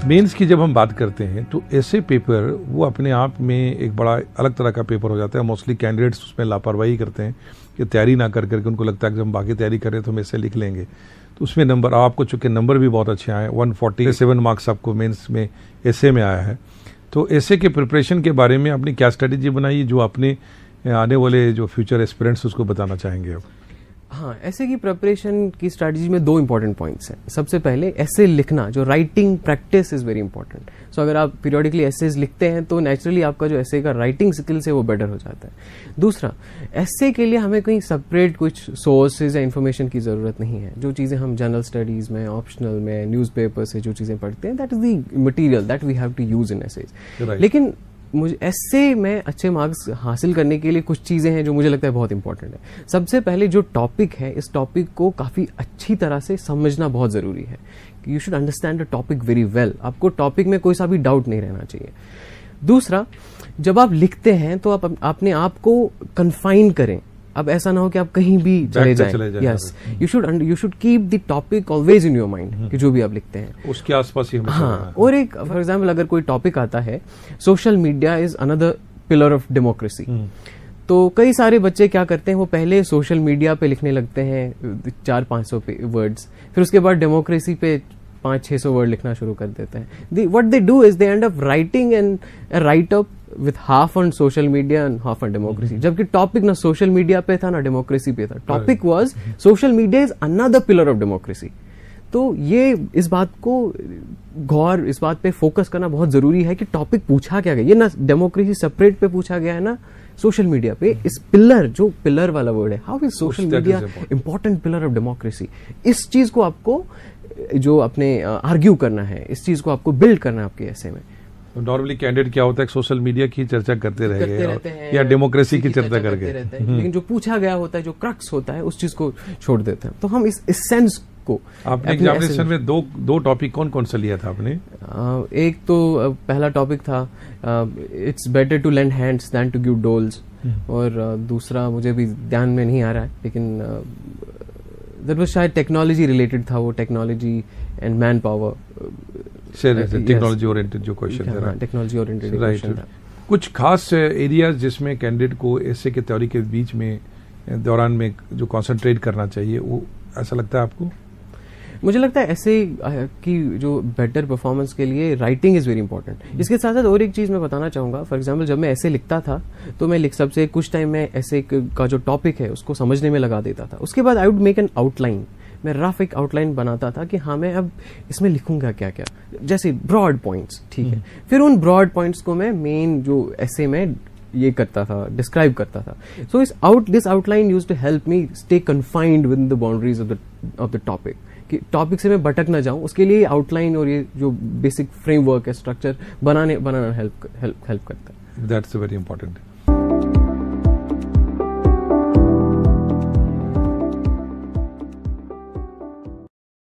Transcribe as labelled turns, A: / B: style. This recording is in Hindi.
A: मेंस की जब हम बात करते हैं तो ऐसे पेपर वो अपने आप में एक बड़ा अलग तरह का पेपर हो जाता है। मोस्टली कैंडिडेट्स उसमें लापरवाही करते हैं कि तैयारी ना कर करके उनको लगता है कि हम बाकी तैयारी करें तो हम ऐसे लिख लेंगे, तो उसमें नंबर आपको चूँकि नंबर भी बहुत अच्छे आए, 147 मार्क्स आपको मेंस में ऐसे में आया है। तो ऐसे के प्रिपरेशन के बारे में आपने क्या स्ट्रेटेजी बनाई जो अपने आने वाले जो फ्यूचर एस्पिरेंट्स उसको बताना चाहेंगे आप?
B: हाँ, ऐसे की प्रिपरेशन की स्ट्रैटेजी में 2 इंपॉर्टेंट पॉइंट्स हैं। सबसे पहले ऐसे लिखना, जो writing practice is very important. So अगर आप पीरियोडिकली एसेज लिखते हैं तो नेचुरली आपका जो ऐसे का राइटिंग स्किल्स है वो बेटर हो जाता है। दूसरा, ऐसे के लिए हमें कहीं सेपरेट कुछ सोर्सेज या इन्फॉर्मेशन की जरूरत नहीं है। जो चीजें हम जनरल स्टडीज में, ऑप्शनल में, न्यूज़पेपर से जो चीजें पढ़ते हैं, that is the material that we have to use in essays. लेकिन मुझे ऐसे में अच्छे मार्क्स हासिल करने के लिए कुछ चीजें हैं जो मुझे लगता है बहुत इंपॉर्टेंट है। सबसे पहले जो टॉपिक है, इस टॉपिक को काफी अच्छी तरह से समझना बहुत जरूरी है। You should understand the topic very well. आपको टॉपिक में कोई सा भी डाउट नहीं रहना चाहिए। दूसरा, जब आप लिखते हैं तो आप अपने आप को कन्फाइन करें। अब ऐसा ना हो कि आप कहीं भी चले जाएं। Yes, you should keep the topic always in your mind कि जो भी आप लिखते हैं
A: उसके आसपास ही।
B: हाँ, और एक फॉर एग्जाम्पल अगर कोई टॉपिक आता है, social media is another pillar of democracy, तो कई सारे बच्चे क्या करते हैं, वो पहले सोशल मीडिया पे लिखने लगते हैं 400-500 वर्ड्स, फिर उसके बाद डेमोक्रेसी पे 500-600 वर्ड लिखना शुरू कर देते हैं। What they do is they and up writing and right up with half on social media and half on democracy, जबकि टॉपिक ना सोशल मीडिया पे था ना डेमोक्रेसी पे था। Topic was social media is another pillar of democracy. तो ये इस बात पे फोकस करना बहुत जरूरी है कि टॉपिक पूछा क्या गया। ये ना डेमोक्रेसी सेपरेट पे पूछा गया है ना सोशल मीडिया पे। इस पिलर, जो पिलर वाला वर्ड है, how is social media important pillar of democracy, इस चीज को आपको जो अपने आर्ग्यू करना है, इस चीज को आपको बिल्ड करना है आपके ऐसे में।
A: नॉर्मली कैंडिडेट क्या होता है, सोशल मीडिया की चर्चा करते रहते हैं या डेमोक्रेसी की चर्चा करके रहते हैं,
B: लेकिन जो पूछा गया होता है, जो क्रक्स होता है, उस चीज को छोड़ देते हैं। तो हम इस सेंस को
A: आपने एग्जामिनेशन में दो टॉपिक कौन कौन सा लिया था आपने?
B: एक तो पहला टॉपिक था it's better to lend hands than to give doles, और दूसरा मुझे भी ध्यान में नहीं आ रहा है, लेकिन दैट वाज शायद टेक्नोलॉजी रिलेटेड था। वो technology and man power,
A: technology oriented जो क्वेश्चन था,
B: टेक्नोलॉजी ओरिएंटेड क्वेश्चन था।
A: कुछ खास एरियाज जिसमें कैंडिडेट को ऐसे के थ्योरी के बीच में दौरान में जो कंसंट्रेट करना चाहिए, वो ऐसा लगता है आपको?
B: मुझे लगता है ऐसे कि जो बेटर परफॉर्मेंस के लिए राइटिंग इज वेरी इंपॉर्टेंट। इसके साथ साथ और एक चीज मैं बताना चाहूंगा। फॉर एग्जांपल, जब मैं ऐसे लिखता था तो मैं सबसे कुछ टाइम में ऐसे का जो टॉपिक है उसको समझने में लगा देता था। उसके बाद I would make an outline. मैं रफ एक आउटलाइन बनाता था कि हाँ, मैं अब इसमें लिखूंगा क्या क्या, जैसे ब्रॉड पॉइंट्स, ठीक है। फिर उन ब्रॉड पॉइंट्स को मैं मेन जो ऐसे में ये करता था, डिस्क्राइब करता था। So this outline used to help me stay confined with the boundaries of the topic, कि टॉपिक से मैं भटक ना जाऊं। उसके लिए आउटलाइन और ये जो बेसिक फ्रेमवर्क है, स्ट्रक्चर बनाना हेल्प करता है।
A: That's very important.